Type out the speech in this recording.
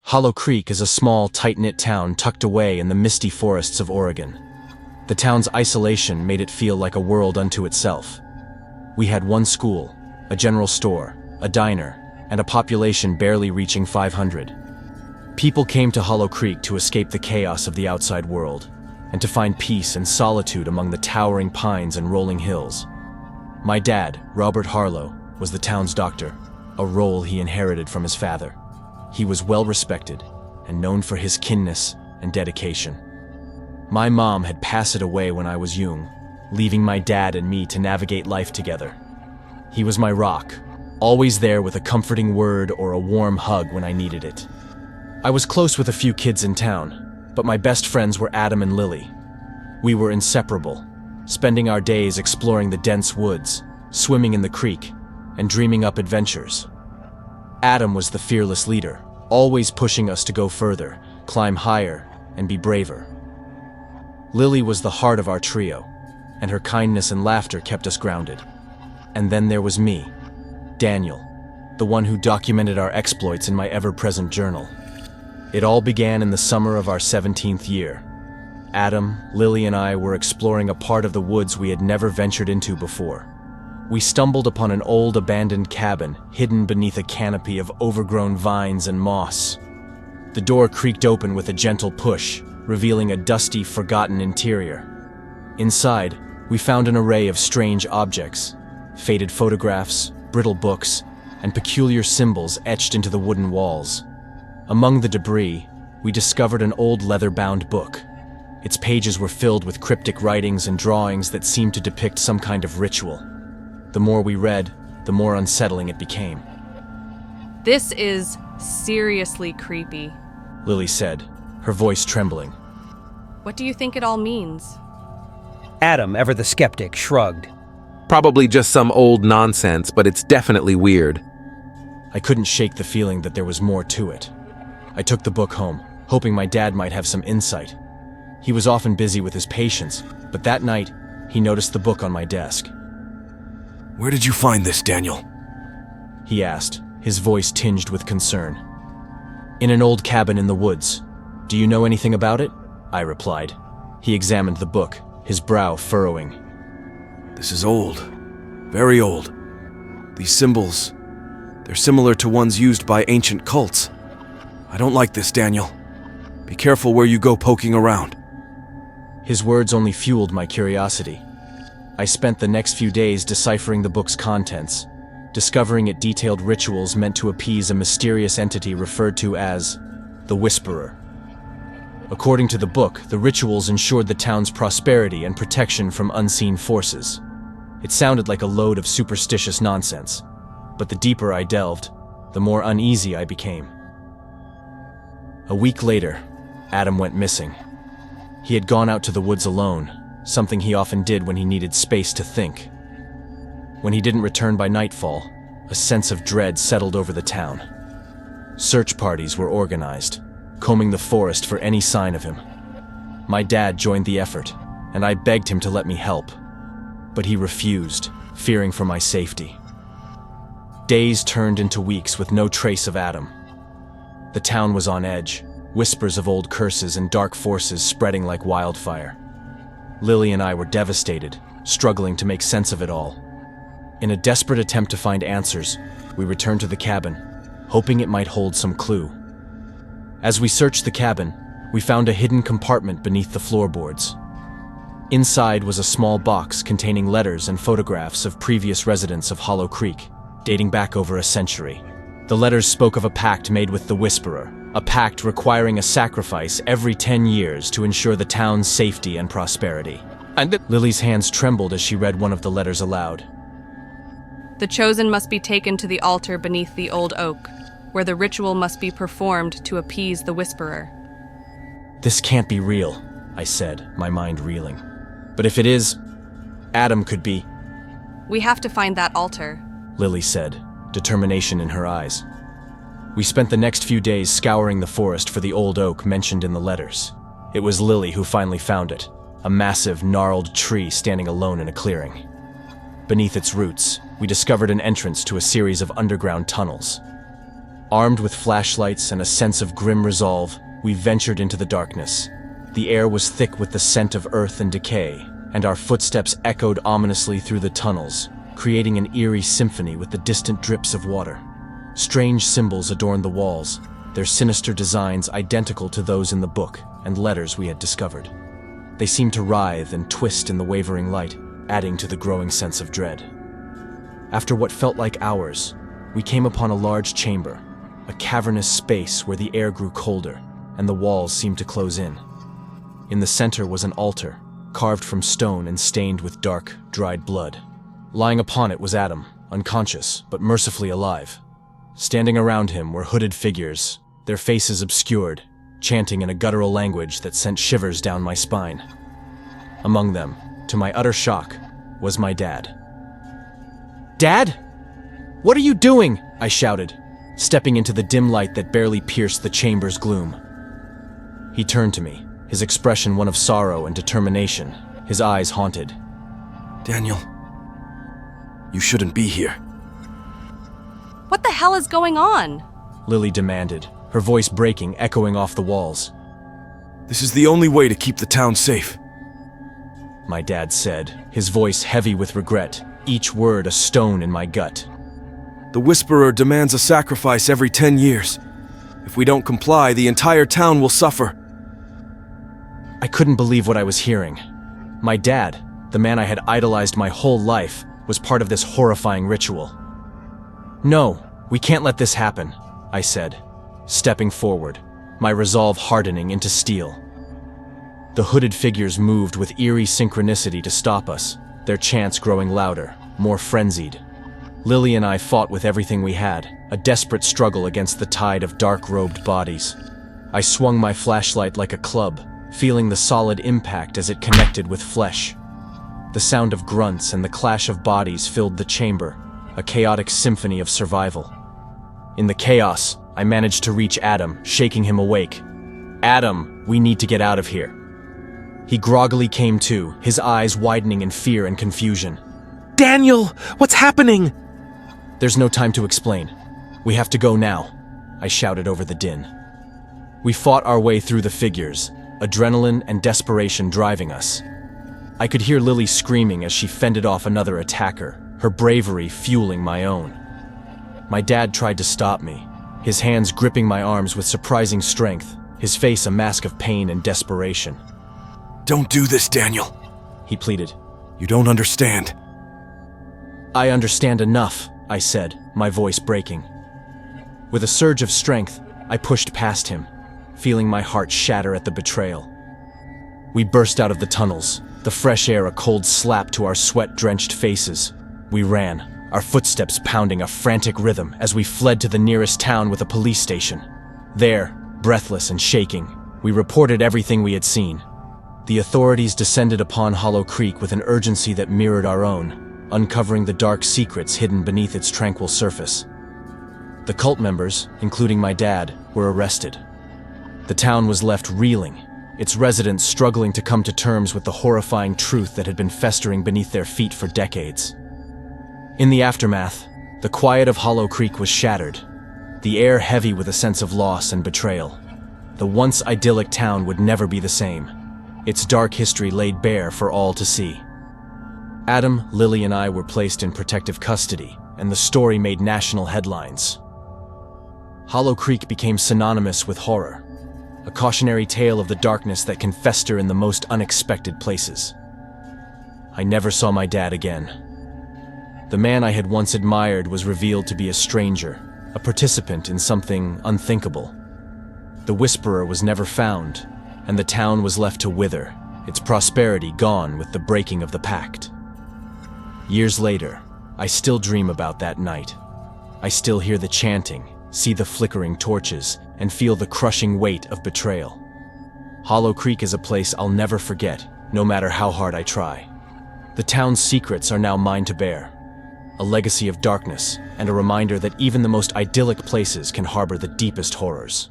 Hollow Creek is a small, tight-knit town tucked away in the misty forests of Oregon. The town's isolation made it feel like a world unto itself. We had one school, a general store, a diner, and a population barely reaching 500. People came to Hollow Creek to escape the chaos of the outside world, and to find peace and solitude among the towering pines and rolling hills. My dad, Robert Harlow, was the town's doctor, a role he inherited from his father. He was well respected and known for his kindness and dedication. My mom had passed away when I was young, leaving my dad and me to navigate life together. He was my rock, always there with a comforting word or a warm hug when I needed it. I was close with a few kids in town, but my best friends were Adam and Lily. We were inseparable, spending our days exploring the dense woods, swimming in the creek, and dreaming up adventures. Adam was the fearless leader, always pushing us to go further, climb higher, and be braver. Lily was the heart of our trio, and her kindness and laughter kept us grounded. And then there was me, Daniel, the one who documented our exploits in my ever-present journal. It all began in the summer of our 17th year. Adam, Lily, and I were exploring a part of the woods we had never ventured into before. We stumbled upon an old abandoned cabin hidden beneath a canopy of overgrown vines and moss. The door creaked open with a gentle push, revealing a dusty, forgotten interior. Inside, we found an array of strange objects, faded photographs, brittle books, and peculiar symbols etched into the wooden walls. Among the debris, we discovered an old leather-bound book. Its pages were filled with cryptic writings and drawings that seemed to depict some kind of ritual. The more we read, the more unsettling it became. This is seriously creepy, Lily said, her voice trembling. What do you think it all means? Adam, ever the skeptic, shrugged. Probably just some old nonsense, but it's definitely weird. I couldn't shake the feeling that there was more to it. I took the book home, hoping my dad might have some insight. He was often busy with his patients, but that night, he noticed the book on my desk. "Where did you find this, Daniel?" He asked, his voice tinged with concern. "In an old cabin in the woods. Do you know anything about it?" I replied. He examined the book, his brow furrowing. "This is old. Very old. These symbols, they're similar to ones used by ancient cults. I don't like this, Daniel. Be careful where you go poking around." His words only fueled my curiosity. I spent the next few days deciphering the book's contents, discovering it detailed rituals meant to appease a mysterious entity referred to as the Whisperer. According to the book, the rituals ensured the town's prosperity and protection from unseen forces. It sounded like a load of superstitious nonsense, but the deeper I delved, the more uneasy I became. A week later, Adam went missing. He had gone out to the woods alone, something he often did when he needed space to think. When he didn't return by nightfall, a sense of dread settled over the town. Search parties were organized, combing the forest for any sign of him. My dad joined the effort, and I begged him to let me help. But he refused, fearing for my safety. Days turned into weeks with no trace of Adam. The town was on edge, whispers of old curses and dark forces spreading like wildfire. Lily and I were devastated, struggling to make sense of it all. In a desperate attempt to find answers, we returned to the cabin, hoping it might hold some clue. As we searched the cabin, we found a hidden compartment beneath the floorboards. Inside was a small box containing letters and photographs of previous residents of Hollow Creek, dating back over a century. The letters spoke of a pact made with the Whisperer, a pact requiring a sacrifice every 10 years to ensure the town's safety and prosperity. Lily's hands trembled as she read one of the letters aloud. The chosen must be taken to the altar beneath the old oak, where the ritual must be performed to appease the Whisperer. "This can't be real," I said, my mind reeling. "But if it is, Adam could be—" We have to find that altar, Lily said, determination in her eyes. We spent the next few days scouring the forest for the old oak mentioned in the letters. It was Lily who finally found it, a massive, gnarled tree standing alone in a clearing. Beneath its roots, we discovered an entrance to a series of underground tunnels. Armed with flashlights and a sense of grim resolve, we ventured into the darkness. The air was thick with the scent of earth and decay, and our footsteps echoed ominously through the tunnels, creating an eerie symphony with the distant drips of water. Strange symbols adorned the walls, their sinister designs identical to those in the book and letters we had discovered. They seemed to writhe and twist in the wavering light, adding to the growing sense of dread. After what felt like hours, we came upon a large chamber, a cavernous space where the air grew colder and the walls seemed to close in. In the center was an altar, carved from stone and stained with dark, dried blood. Lying upon it was Adam, unconscious but mercifully alive. Standing around him were hooded figures, their faces obscured, chanting in a guttural language that sent shivers down my spine. Among them, to my utter shock, was my dad. "Dad? What are you doing?" I shouted, stepping into the dim light that barely pierced the chamber's gloom. He turned to me, his expression one of sorrow and determination, his eyes haunted. Daniel, you shouldn't be here. What the hell is going on? Lily demanded, her voice breaking, echoing off the walls. This is the only way to keep the town safe. My dad said, his voice heavy with regret, each word a stone in my gut. The Whisperer demands a sacrifice every 10 years. If we don't comply, the entire town will suffer. I couldn't believe what I was hearing. My dad, the man I had idolized my whole life, was part of this horrifying ritual. "No, we can't let this happen," I said, stepping forward, my resolve hardening into steel. The hooded figures moved with eerie synchronicity to stop us, their chants growing louder, more frenzied. Lily and I fought with everything we had, a desperate struggle against the tide of dark-robed bodies. I swung my flashlight like a club, feeling the solid impact as it connected with flesh. The sound of grunts and the clash of bodies filled the chamber, a chaotic symphony of survival. In the chaos, I managed to reach Adam, shaking him awake. "Adam, we need to get out of here." He groggily came to, his eyes widening in fear and confusion. Daniel, what's happening? "There's no time to explain. We have to go now," I shouted over the din. We fought our way through the figures, adrenaline and desperation driving us. I could hear Lily screaming as she fended off another attacker, her bravery fueling my own. My dad tried to stop me, his hands gripping my arms with surprising strength, his face a mask of pain and desperation. Don't do this, Daniel, he pleaded. You don't understand. "I understand enough," I said, my voice breaking. With a surge of strength, I pushed past him, feeling my heart shatter at the betrayal. We burst out of the tunnels, the fresh air a cold slap to our sweat-drenched faces. We ran, our footsteps pounding a frantic rhythm as we fled to the nearest town with a police station. There, breathless and shaking, we reported everything we had seen. The authorities descended upon Hollow Creek with an urgency that mirrored our own, uncovering the dark secrets hidden beneath its tranquil surface. The cult members, including my dad, were arrested. The town was left reeling, its residents struggling to come to terms with the horrifying truth that had been festering beneath their feet for decades. In the aftermath, the quiet of Hollow Creek was shattered, the air heavy with a sense of loss and betrayal. The once idyllic town would never be the same, its dark history laid bare for all to see. Adam, Lily, and I were placed in protective custody, and the story made national headlines. Hollow Creek became synonymous with horror, a cautionary tale of the darkness that can fester in the most unexpected places. I never saw my dad again. The man I had once admired was revealed to be a stranger, a participant in something unthinkable. The Whisperer was never found, and the town was left to wither, its prosperity gone with the breaking of the pact. Years later, I still dream about that night. I still hear the chanting, see the flickering torches, and feel the crushing weight of betrayal. Hollow Creek is a place I'll never forget, no matter how hard I try. The town's secrets are now mine to bear, a legacy of darkness and a reminder that even the most idyllic places can harbor the deepest horrors.